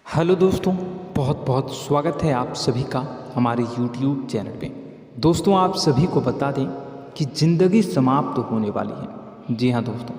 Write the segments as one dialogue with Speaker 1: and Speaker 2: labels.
Speaker 1: Hello दोस्तों, बहुत बहुत स्वागत है आप सभी का हमारे YouTube चैनल पे। दोस्तों, आप सभी को बता दें कि ज़िंदगी समाप्त तो होने वाली है। जी हाँ दोस्तों,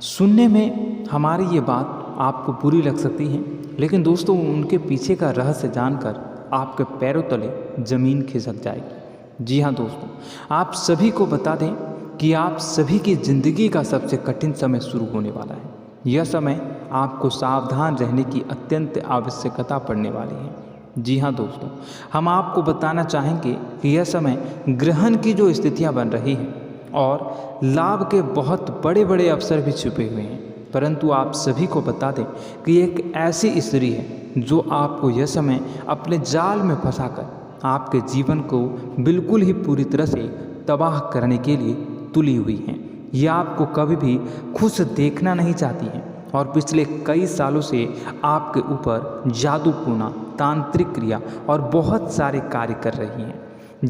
Speaker 1: सुनने में हमारी ये बात आपको बुरी लग सकती है, लेकिन दोस्तों उनके पीछे का रहस्य जानकर आपके पैरों तले ज़मीन खिसक जाएगी। जी हाँ दोस्तों, आप सभी को बता दें कि आप सभी की ज़िंदगी का सबसे कठिन समय शुरू होने वाला है। यह समय आपको सावधान रहने की अत्यंत आवश्यकता पड़ने वाली है। जी हाँ दोस्तों, हम आपको बताना चाहेंगे कि यह समय ग्रहण की जो स्थितियाँ बन रही हैं और लाभ के बहुत बड़े बड़े अवसर भी छुपे हुए हैं, परंतु आप सभी को बता दें कि एक ऐसी स्त्री है जो आपको यह समय अपने जाल में फंसाकर आपके जीवन को बिल्कुल ही पूरी तरह से तबाह करने के लिए तुली हुई है। यह आपको कभी भी खुश देखना नहीं चाहती हैं और पिछले कई सालों से आपके ऊपर जादू टोना, तांत्रिक क्रिया और बहुत सारे कार्य कर रही हैं,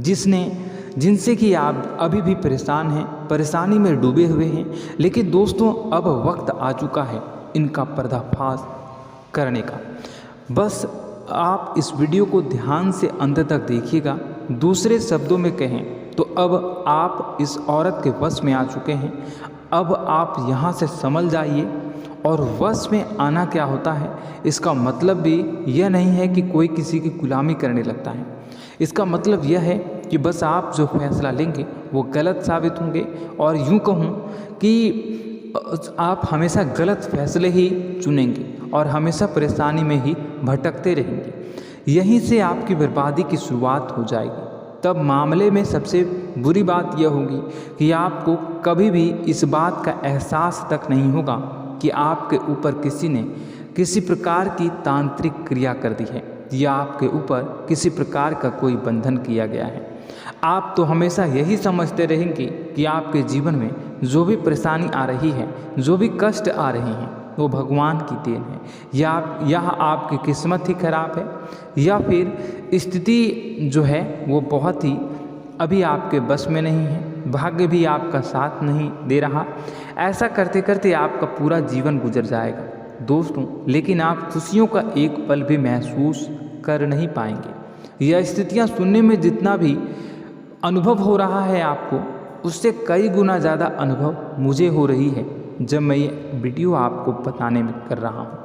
Speaker 1: जिनसे कि आप अभी भी परेशान हैं, परेशानी में डूबे हुए हैं। लेकिन दोस्तों, अब वक्त आ चुका है इनका पर्दाफाश करने का। बस आप इस वीडियो को ध्यान से अंत तक देखिएगा। दूसरे शब्दों में कहें तो अब आप इस औरत के वश में आ चुके हैं। अब आप यहाँ से संभल जाइए। और वश में आना क्या होता है, इसका मतलब भी यह नहीं है कि कोई किसी की गुलामी करने लगता है। इसका मतलब यह है कि बस आप जो फैसला लेंगे वो गलत साबित होंगे, और यूँ कहूँ कि आप हमेशा गलत फैसले ही चुनेंगे और हमेशा परेशानी में ही भटकते रहेंगे। यहीं से आपकी बर्बादी की शुरुआत हो जाएगी। तब मामले में सबसे बुरी बात यह होगी कि आपको कभी भी इस बात का एहसास तक नहीं होगा कि आपके ऊपर किसी ने किसी प्रकार की तांत्रिक क्रिया कर दी है या आपके ऊपर किसी प्रकार का कोई बंधन किया गया है। आप तो हमेशा यही समझते रहेंगे कि आपके जीवन में जो भी परेशानी आ रही है, जो भी कष्ट आ रहे हैं, वो भगवान की देन है, या आपकी किस्मत ही खराब है, या फिर स्थिति जो है वो बहुत ही अभी आपके बस में नहीं है, भाग्य भी आपका साथ नहीं दे रहा। ऐसा करते करते आपका पूरा जीवन गुजर जाएगा दोस्तों, लेकिन आप खुशियों का एक पल भी महसूस कर नहीं पाएंगे। यह स्थितियाँ सुनने में जितना भी अनुभव हो रहा है आपको, उससे कई गुना ज़्यादा अनुभव मुझे हो रही है जब मैं ये वीडियो आपको बताने में कर रहा हूँ।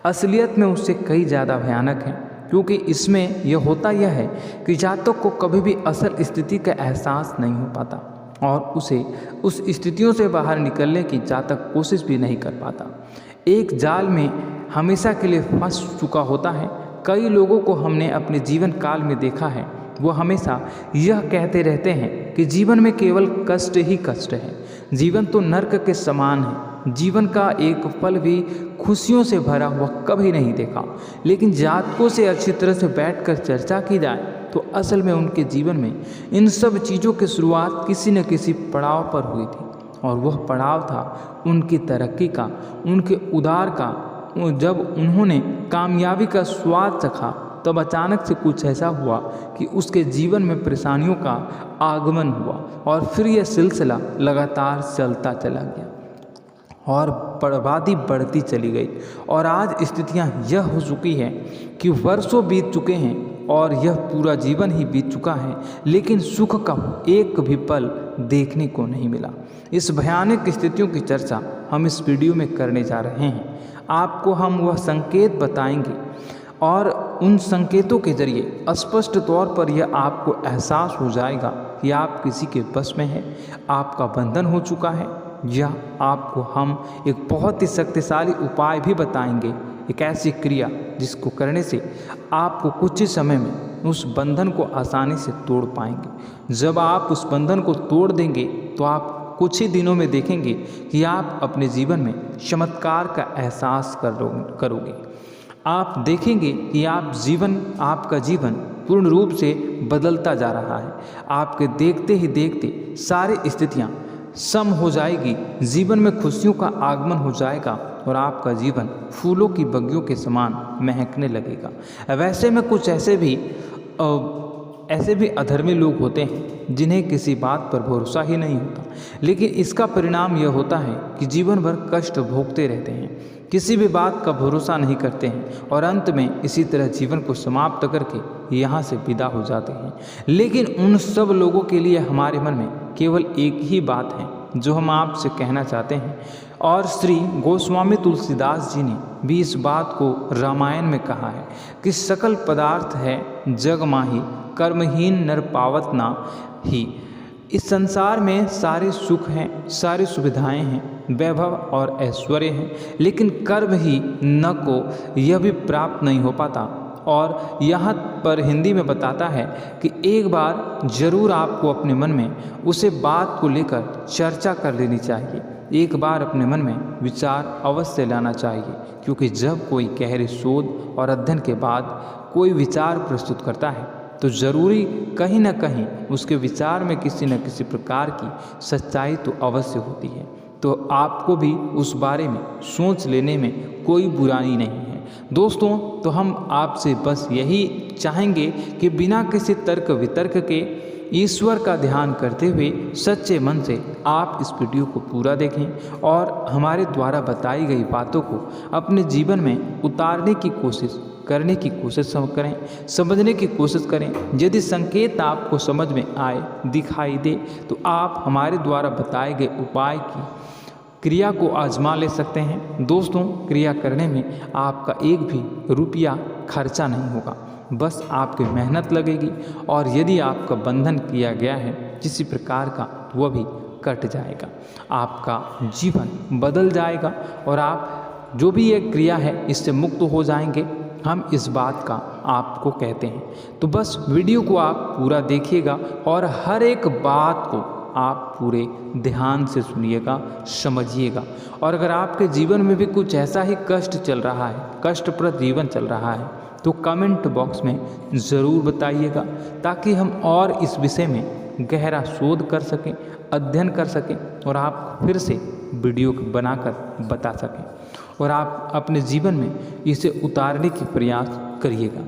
Speaker 1: असलियत में उससे कई ज़्यादा भयानक है, क्योंकि इसमें यह होता यह है कि जातक को कभी भी असल स्थिति का एहसास नहीं हो पाता और उसे उस स्थितियों से बाहर निकलने की जातक कोशिश भी नहीं कर पाता। एक जाल में हमेशा के लिए फंस चुका होता है। कई लोगों को हमने अपने जीवन काल में देखा है, वो हमेशा यह कहते रहते हैं कि जीवन में केवल कष्ट ही कष्ट है, जीवन तो नर्क के समान है, जीवन का एक पल भी खुशियों से भरा हुआ कभी नहीं देखा। लेकिन जातकों से अच्छी तरह से बैठकर चर्चा की जाए तो असल में उनके जीवन में इन सब चीज़ों की शुरुआत किसी न किसी पड़ाव पर हुई थी, और वह पड़ाव था उनकी तरक्की का, उनके उदार का। जब उन्होंने कामयाबी का स्वाद चखा, तब अचानक से कुछ ऐसा हुआ कि उसके जीवन में परेशानियों का आगमन हुआ, और फिर यह सिलसिला लगातार चलता चला गया और बर्बादी बढ़ती चली गई। और आज स्थितियां यह हो चुकी है कि वर्षों बीत चुके हैं और यह पूरा जीवन ही बीत चुका है, लेकिन सुख का एक भी पल देखने को नहीं मिला। इस भयानक स्थितियों की चर्चा हम इस वीडियो में करने जा रहे हैं। आपको हम वह संकेत बताएंगे और उन संकेतों के जरिए स्पष्ट तौर पर यह आपको एहसास हो जाएगा कि आप किसी के बस में हैं, आपका बंधन हो चुका है, या आपको हम एक बहुत ही शक्तिशाली उपाय भी बताएंगे, एक ऐसी क्रिया जिसको करने से आपको कुछ ही समय में उस बंधन को आसानी से तोड़ पाएंगे। जब आप उस बंधन को तोड़ देंगे तो आप कुछ ही दिनों में देखेंगे कि आप अपने जीवन में चमत्कार का एहसास करोगे। आप देखेंगे कि आपका जीवन पूर्ण रूप से बदलता जा रहा है। आपके देखते ही देखते सारी स्थितियाँ सम हो जाएगी, जीवन में खुशियों का आगमन हो जाएगा और आपका जीवन फूलों की बगियों के समान महकने लगेगा। वैसे में कुछ ऐसे भी अधर्मी लोग होते हैं जिन्हें किसी बात पर भरोसा ही नहीं होता, लेकिन इसका परिणाम यह होता है कि जीवन भर कष्ट भोगते रहते हैं। किसी भी बात का भरोसा नहीं करते हैं और अंत में इसी तरह जीवन को समाप्त करके यहाँ से विदा हो जाते हैं। लेकिन उन सब लोगों के लिए हमारे मन में केवल एक ही बात है जो हम आपसे कहना चाहते हैं, और श्री गोस्वामी तुलसीदास जी ने भी इस बात को रामायण में कहा है कि सकल पदार्थ है जग माही, कर्महीन नर पावत ना ही। इस संसार में सारे सुख हैं, सारी सुविधाएं हैं, वैभव और ऐश्वर्य हैं, लेकिन कर्म ही न को यह भी प्राप्त नहीं हो पाता। और यहाँ पर हिंदी में बताता है कि एक बार जरूर आपको अपने मन में उसे बात को लेकर चर्चा कर लेनी चाहिए, एक बार अपने मन में विचार अवश्य लाना चाहिए, क्योंकि जब कोई गहरे शोध और अध्ययन के बाद कोई विचार प्रस्तुत करता है तो ज़रूरी कहीं ना कहीं उसके विचार में किसी न किसी प्रकार की सच्चाई तो अवश्य होती है। तो आपको भी उस बारे में सोच लेने में कोई बुराई नहीं है। दोस्तों, तो हम आपसे बस यही चाहेंगे कि बिना किसी तर्क वितर्क के ईश्वर का ध्यान करते हुए सच्चे मन से आप इस वीडियो को पूरा देखें और हमारे द्वारा बताई गई बातों को अपने जीवन में उतारने की कोशिश करने की कोशिश करें, समझने की कोशिश करें। यदि संकेत आपको समझ में आए, दिखाई दे, तो आप हमारे द्वारा बताए गए उपाय की क्रिया को आजमा ले सकते हैं। दोस्तों, क्रिया करने में आपका एक भी रुपया खर्चा नहीं होगा, बस आपकी मेहनत लगेगी, और यदि आपका बंधन किया गया है किसी प्रकार का, वह भी कट जाएगा, आपका जीवन बदल जाएगा और आप जो भी ये क्रिया है इससे मुक्त हो जाएंगे। हम इस बात का आपको कहते हैं। तो बस वीडियो को आप पूरा देखिएगा और हर एक बात को आप पूरे ध्यान से सुनिएगा, समझिएगा। और अगर आपके जीवन में भी कुछ ऐसा ही कष्ट चल रहा है, कष्टप्रद जीवन चल रहा है, तो कमेंट बॉक्स में ज़रूर बताइएगा, ताकि हम और इस विषय में गहरा शोध कर सकें, अध्ययन कर सकें और आप फिर से वीडियो बनाकर बता सकें और आप अपने जीवन में इसे उतारने की प्रयास करिएगा।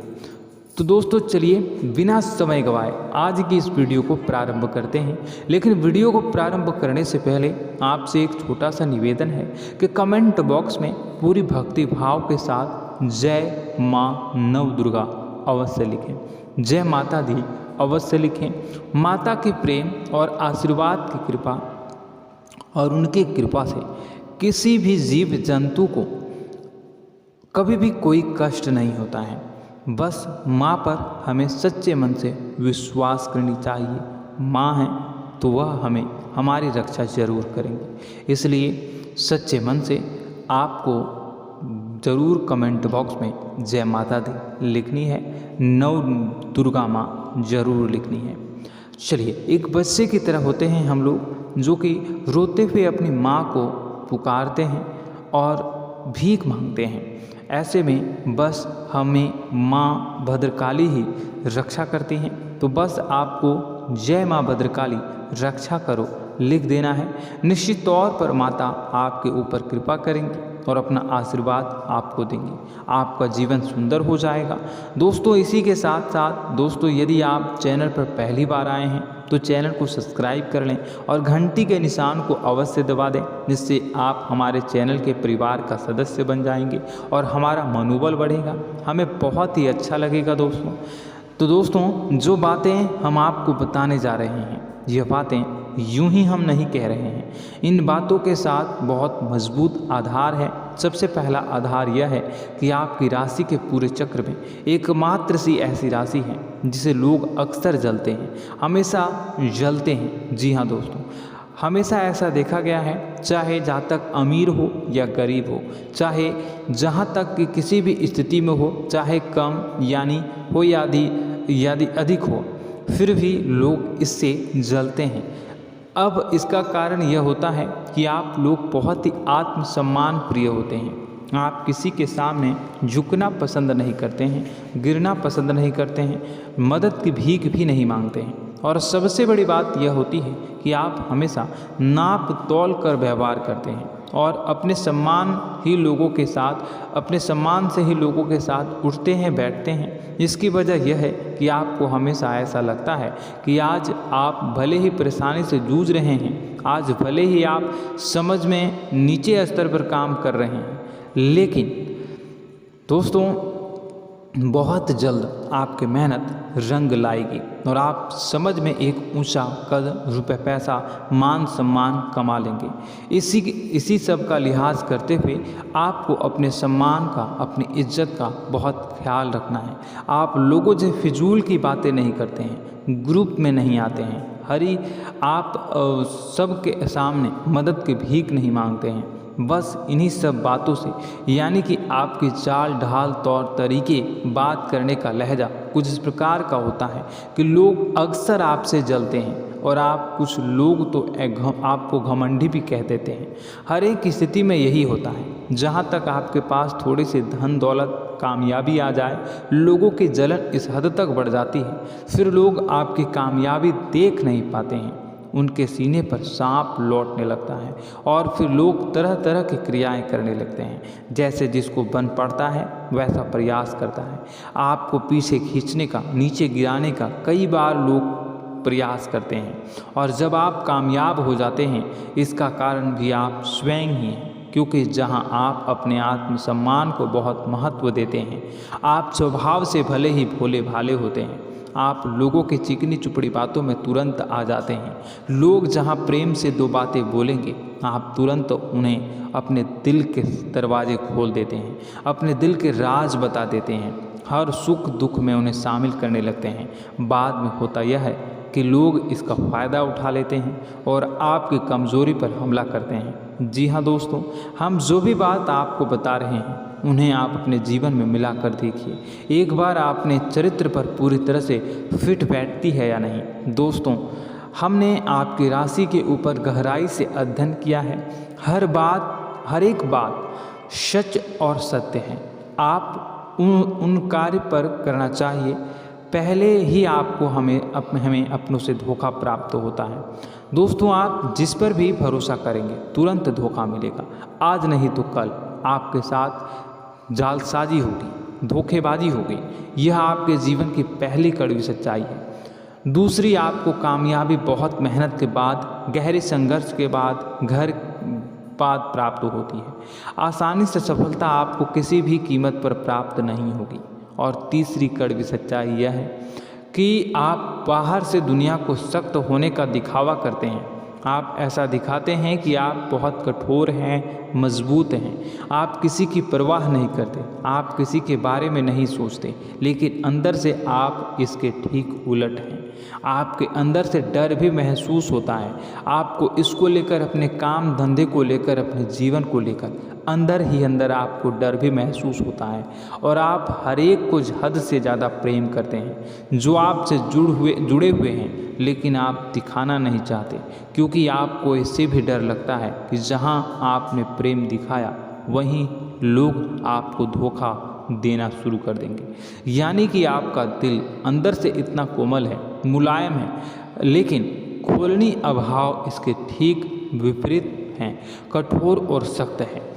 Speaker 1: तो दोस्तों, चलिए बिना समय गवाए आज की इस वीडियो को प्रारंभ करते हैं। लेकिन वीडियो को प्रारंभ करने से पहले आपसे एक छोटा सा निवेदन है कि कमेंट बॉक्स में पूरी भक्ति भाव के साथ जय माँ नव दुर्गा अवश्य लिखें, जय माता दी अवश्य लिखें। माता के प्रेम और आशीर्वाद की कृपा और उनकी कृपा से किसी भी जीव जंतु को कभी भी कोई कष्ट नहीं होता है। बस माँ पर हमें सच्चे मन से विश्वास करनी चाहिए। माँ है तो वह हमें हमारी रक्षा जरूर करेंगे। इसलिए सच्चे मन से आपको ज़रूर कमेंट बॉक्स में जय माता दी लिखनी है, नव दुर्गा माँ जरूर लिखनी है। चलिए, एक बच्चे की तरह होते हैं हम लोग, जो कि रोते हुए अपनी माँ को पुकारते हैं और भीख मांगते हैं। ऐसे में बस हमें माँ भद्रकाली ही रक्षा करती हैं। तो बस आपको जय माँ भद्रकाली रक्षा करो लिख देना है। निश्चित तौर पर माता आपके ऊपर कृपा करेंगी और अपना आशीर्वाद आपको देंगी, आपका जीवन सुंदर हो जाएगा। दोस्तों, इसी के साथ साथ दोस्तों, यदि आप चैनल पर पहली बार आए हैं तो चैनल को सब्सक्राइब कर लें और घंटी के निशान को अवश्य दबा दें, जिससे आप हमारे चैनल के परिवार का सदस्य बन जाएंगे और हमारा मनोबल बढ़ेगा, हमें बहुत ही अच्छा लगेगा दोस्तों। तो दोस्तों, जो बातें हम आपको बताने जा रहे हैं, यह बातें यूं ही हम नहीं कह रहे हैं। इन बातों के साथ बहुत मजबूत आधार है। सबसे पहला आधार यह है कि आपकी राशि के पूरे चक्र में एकमात्र सी ऐसी राशि है जिसे लोग अक्सर जलते हैं, हमेशा जलते हैं। जी हाँ दोस्तों, हमेशा ऐसा देखा गया है, चाहे जहाँ तक अमीर हो या गरीब हो, चाहे जहाँ तक कि किसी भी स्थिति में हो, चाहे कम यानी हो या अधिक हो, फिर भी लोग इससे जलते हैं। अब इसका कारण यह होता है कि आप लोग बहुत ही आत्मसम्मान प्रिय होते हैं। आप किसी के सामने झुकना पसंद नहीं करते हैं, गिरना पसंद नहीं करते हैं, मदद की भीख भी नहीं मांगते हैं। और सबसे बड़ी बात यह होती है कि आप हमेशा नाप तोल कर व्यवहार करते हैं और अपने सम्मान से ही लोगों के साथ उठते हैं, बैठते हैं। इसकी वजह यह है कि आपको हमेशा ऐसा लगता है कि आज आप भले ही परेशानी से जूझ रहे हैं, आज भले ही आप समझ में नीचे स्तर पर काम कर रहे हैं, लेकिन दोस्तों बहुत जल्द आपकी मेहनत रंग लाएगी और आप समझ में एक ऊंचा कद, रुपए, पैसा, मान सम्मान कमा लेंगे। इसी सब का लिहाज करते हुए आपको अपने सम्मान का, अपनी इज्जत का बहुत ख्याल रखना है। आप लोगों से फिजूल की बातें नहीं करते हैं, ग्रुप में नहीं आते हैं, आप सबके सामने मदद की भीख नहीं मांगते हैं। बस इन्हीं सब बातों से, यानी कि आपकी चाल ढाल, तौर तरीके, बात करने का लहजा कुछ इस प्रकार का होता है कि लोग अक्सर आपसे जलते हैं और कुछ लोग तो आपको घमंडी भी कह देते हैं। हर एक स्थिति में यही होता है। जहाँ तक आपके पास थोड़ी सी धन दौलत, कामयाबी आ जाए, लोगों की जलन इस हद तक बढ़ जाती है, फिर लोग आपकी कामयाबी देख नहीं पाते हैं। उनके सीने पर सांप लौटने लगता है और फिर लोग तरह तरह की क्रियाएं करने लगते हैं। जैसे जिसको बन पड़ता है वैसा प्रयास करता है। आपको पीछे खींचने का, नीचे गिराने का कई बार लोग प्रयास करते हैं और जब आप कामयाब हो जाते हैं, इसका कारण भी आप स्वयं ही हैं। क्योंकि जहां आप अपने आत्मसम्मान को बहुत महत्व देते हैं, आप स्वभाव से भले ही भोले भाले होते हैं, आप लोगों की चिकनी चुपड़ी बातों में तुरंत आ जाते हैं। लोग जहां प्रेम से दो बातें बोलेंगे, आप तुरंत उन्हें अपने दिल के दरवाजे खोल देते हैं, अपने दिल के राज बता देते हैं, हर सुख दुख में उन्हें शामिल करने लगते हैं। बाद में होता यह है कि लोग इसका फ़ायदा उठा लेते हैं और आपकी कमज़ोरी पर हमला करते हैं। जी हाँ दोस्तों, हम जो भी बात आपको बता रहे हैं उन्हें आप अपने जीवन में मिला कर देखिए। एक बार आपने चरित्र पर पूरी तरह से फिट बैठती है या नहीं। दोस्तों, हमने आपकी राशि के ऊपर गहराई से अध्ययन किया है। हर एक बात सच और सत्य है। आप उन कार्य पर करना चाहिए, पहले ही आपको हमें अपनों से धोखा प्राप्त होता है। दोस्तों, आप जिस पर भी भरोसा करेंगे तुरंत धोखा मिलेगा। आज नहीं तो कल आपके साथ जालसाजी होगी, धोखेबाजी होगी। यह आपके जीवन की पहली कड़वी सच्चाई है। दूसरी, आपको कामयाबी बहुत मेहनत के बाद, गहरे संघर्ष के बाद प्राप्त होती है। आसानी से सफलता आपको किसी भी कीमत पर प्राप्त नहीं होगी। और तीसरी कड़वी सच्चाई यह है कि आप बाहर से दुनिया को सख्त होने का दिखावा करते हैं। आप ऐसा दिखाते हैं कि आप बहुत कठोर हैं, मजबूत हैं, आप किसी की परवाह नहीं करते, आप किसी के बारे में नहीं सोचते, लेकिन अंदर से आप इसके ठीक उलट हैं। आपके अंदर से डर भी महसूस होता है। आपको इसको लेकर, अपने काम धंधे को लेकर, अपने जीवन को लेकर अंदर ही अंदर आपको डर भी महसूस होता है और आप हर एक को हद से ज़्यादा प्रेम करते हैं, जो आपसे जुड़े हुए हैं, लेकिन आप दिखाना नहीं चाहते, क्योंकि आपको इससे भी डर लगता है कि जहां आपने प्रेम दिखाया वहीं लोग आपको धोखा देना शुरू कर देंगे। यानी कि आपका दिल अंदर से इतना कोमल है, मुलायम है, लेकिन खोलनी अभाव इसके ठीक विपरीत हैं, कठोर और सख्त है।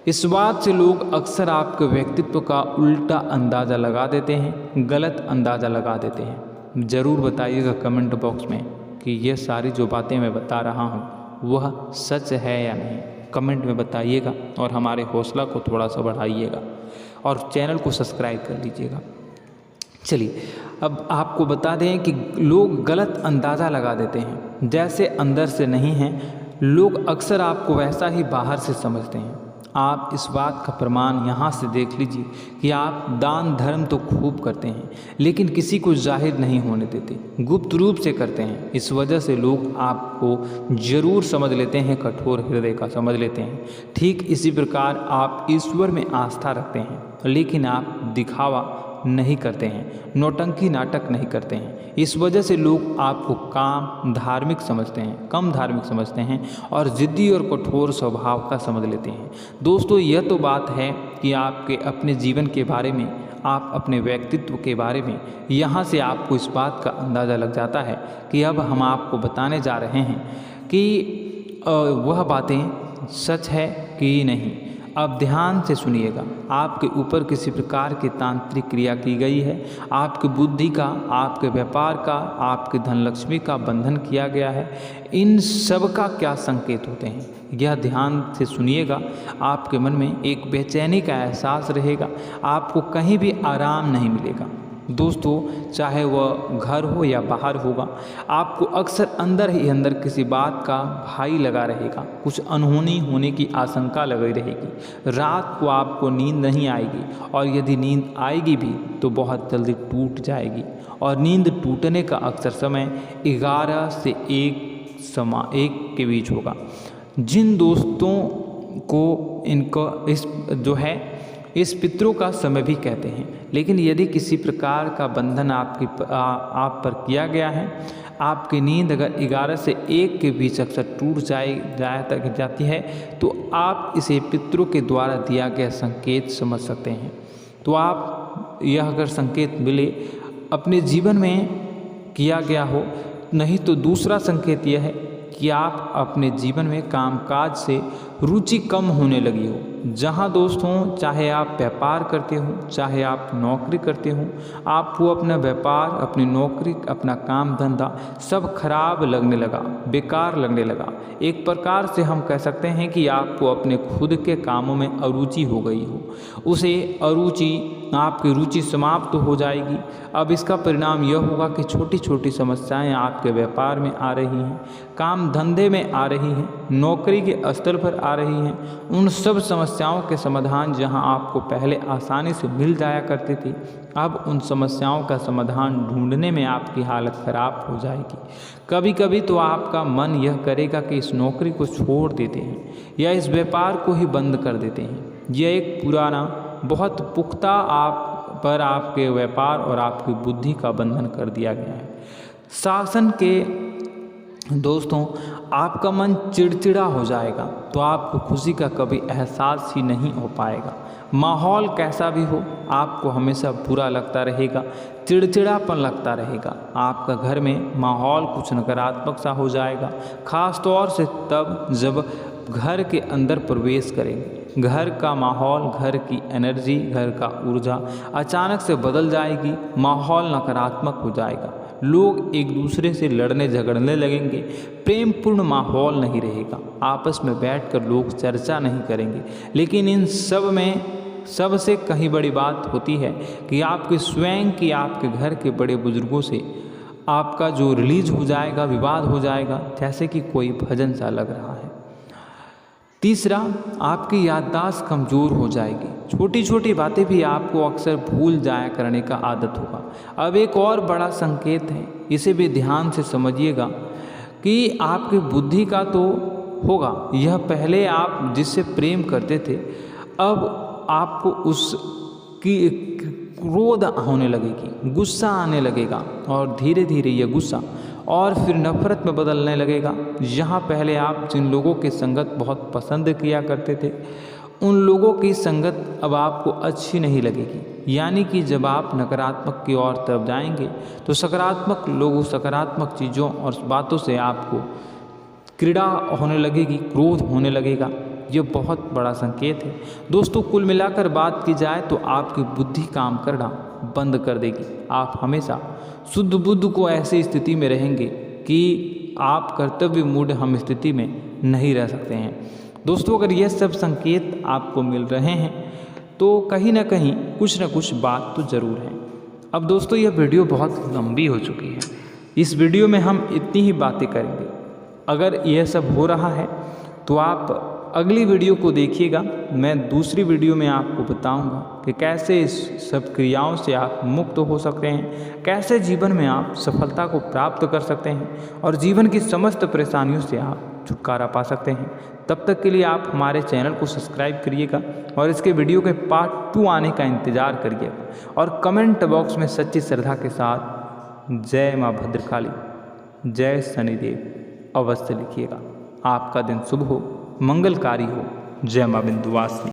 Speaker 1: इस बात से लोग अक्सर आपके व्यक्तित्व का उल्टा अंदाज़ा लगा देते हैं, गलत अंदाज़ा लगा देते हैं। ज़रूर बताइएगा कमेंट बॉक्स में कि ये सारी जो बातें मैं बता रहा हूँ वह सच है या नहीं। कमेंट में बताइएगा और हमारे हौसला को थोड़ा सा बढ़ाइएगा और चैनल को सब्सक्राइब कर लीजिएगा। चलिए, अब आपको बता दें कि लोग गलत अंदाज़ा लगा देते हैं। जैसे अंदर से नहीं हैं, लोग अक्सर आपको वैसा ही बाहर से समझते हैं। आप इस बात का प्रमाण यहाँ से देख लीजिए कि आप दान धर्म तो खूब करते हैं, लेकिन किसी को जाहिर नहीं होने देते, गुप्त रूप से करते हैं। इस वजह से लोग आपको ज़रूर समझ लेते हैं, कठोर हृदय का समझ लेते हैं। ठीक इसी प्रकार आप ईश्वर में आस्था रखते हैं, लेकिन आप दिखावा नहीं करते हैं, नौटंकी नाटक नहीं करते हैं। इस वजह से लोग आपको कम धार्मिक समझते हैं और ज़िद्दी और कठोर स्वभाव का समझ लेते हैं। दोस्तों, यह तो बात है कि आपके अपने जीवन के बारे में, आप अपने व्यक्तित्व के बारे में, यहाँ से आपको इस बात का अंदाज़ा लग जाता है कि अब हम आपको बताने जा रहे हैं कि वह बातें सच है कि नहीं। अब ध्यान से सुनिएगा। आपके ऊपर किसी प्रकार की तांत्रिक क्रिया की गई है, आपकी बुद्धि का, आपके व्यापार का, आपके धनलक्ष्मी का बंधन किया गया है। इन सब का क्या संकेत होते हैं, यह ध्यान से सुनिएगा। आपके मन में एक बेचैनी का एहसास रहेगा, आपको कहीं भी आराम नहीं मिलेगा। दोस्तों, चाहे वह घर हो या बाहर होगा, आपको अक्सर अंदर ही अंदर किसी बात का भय लगा रहेगा, कुछ अनहोनी होने की आशंका लगी रहेगी। रात को आपको नींद नहीं आएगी, और यदि नींद आएगी भी तो बहुत जल्दी टूट जाएगी, और नींद टूटने का अक्सर समय 11 से 1 के बीच होगा। जिन दोस्तों को इनको इस पितरों का समय भी कहते हैं। लेकिन यदि किसी प्रकार का बंधन आप पर किया गया है, आपकी नींद अगर 11 से 1 के बीच अक्सर टूट जाती है, तो आप इसे पितरों के द्वारा दिया गया संकेत समझ सकते हैं। तो आप यह अगर संकेत मिले अपने जीवन में किया गया हो, नहीं तो दूसरा संकेत यह है कि आप अपने जीवन में कामकाज से रुचि कम होने लगी हो। जहाँ दोस्तों, चाहे आप व्यापार करते हो, चाहे आप नौकरी करते हो, आपको अपना व्यापार, अपनी नौकरी, अपना काम धंधा सब खराब लगने लगा, बेकार लगने लगा। एक प्रकार से हम कह सकते हैं कि आपको अपने खुद के कामों में अरुचि हो गई हो। उसे अरुचि, आपकी रुचि समाप्त हो जाएगी। अब इसका परिणाम यह होगा कि छोटी छोटी समस्याएं आपके व्यापार में आ रही हैं, काम धंधे में आ रही हैं, नौकरी के स्तर पर आ रही हैं। उन सब समस्याओं के समाधान जहां आपको पहले आसानी से मिल जाया करते थे, अब उन समस्याओं का समाधान ढूंढने में आपकी हालत खराब हो जाएगी। कभी कभी तो आपका मन यह करेगा कि इस नौकरी को छोड़ देते हैं या इस व्यापार को ही बंद कर देते हैं। यह एक पुराना, बहुत पुख्ता आपके व्यापार और आपकी बुद्धि का बंधन कर दिया गया है। शासन के दोस्तों, आपका मन चिड़चिड़ा हो जाएगा, तो आपको खुशी का कभी एहसास ही नहीं हो पाएगा। माहौल कैसा भी हो, आपको हमेशा बुरा लगता रहेगा, चिड़चिड़ापन लगता रहेगा। आपका घर में माहौल कुछ नकारात्मक सा हो जाएगा, खास तौर से तब जब घर के अंदर प्रवेश करेंगे। घर का माहौल, घर की एनर्जी, घर का ऊर्जा अचानक से बदल जाएगी, माहौल नकारात्मक हो जाएगा। लोग एक दूसरे से लड़ने झगड़ने लगेंगे, प्रेमपूर्ण माहौल नहीं रहेगा, आपस में बैठकर लोग चर्चा नहीं करेंगे। लेकिन इन सब में सबसे कहीं बड़ी बात होती है कि आपके स्वयं की, आपके घर के बड़े बुजुर्गों से आपका जो रिलीज हो जाएगा, विवाद हो जाएगा, जैसे कि कोई भजन सा लग रहा है। तीसरा, आपकी याददाश्त कमज़ोर हो जाएगी, छोटी छोटी बातें भी आपको अक्सर भूल जाया करने का आदत होगा। अब एक और बड़ा संकेत है, इसे भी ध्यान से समझिएगा कि आपकी बुद्धि का तो होगा, यह पहले आप जिससे प्रेम करते थे, अब आपको उसकी क्रोध होने लगेगी, गुस्सा आने लगेगा, और धीरे धीरे यह गुस्सा और फिर नफरत में बदलने लगेगा। यहाँ पहले आप जिन लोगों की संगत बहुत पसंद किया करते थे, उन लोगों की संगत अब आपको अच्छी नहीं लगेगी। यानी कि जब आप नकारात्मक की ओर तरफ जाएंगे, तो सकारात्मक लोगों, सकारात्मक चीज़ों और बातों से आपको क्रीड़ा होने लगेगी, क्रोध होने लगेगा। ये बहुत बड़ा संकेत है दोस्तों। कुल मिलाकर बात की जाए तो आपकी बुद्धि काम करना बंद कर देगी। आप हमेशा शुद्ध बुद्ध को ऐसी स्थिति में रहेंगे कि आप कर्तव्य मूढ़ हम स्थिति में नहीं रह सकते हैं। दोस्तों, अगर ये सब संकेत आपको मिल रहे हैं तो कहीं ना कहीं कुछ ना कुछ बात तो ज़रूर है। अब दोस्तों, यह वीडियो बहुत लंबी हो चुकी है, इस वीडियो में हम इतनी ही बातें करेंगे। अगर यह सब हो रहा है तो आप अगली वीडियो को देखिएगा। मैं दूसरी वीडियो में आपको बताऊंगा कि कैसे इस सब क्रियाओं से आप मुक्त हो सकते हैं, कैसे जीवन में आप सफलता को प्राप्त कर सकते हैं और जीवन की समस्त परेशानियों से आप छुटकारा पा सकते हैं। तब तक के लिए आप हमारे चैनल को सब्सक्राइब करिएगा और इसके वीडियो के पार्ट 2 आने का इंतज़ार करिएगा। और कमेंट बॉक्स में सच्ची श्रद्धा के साथ जय माँ भद्रकाली, जय शनिदेव अवश्य लिखिएगा। आपका दिन शुभ हो, मंगलकारी हो। जय माँ विंध्यवासिनी।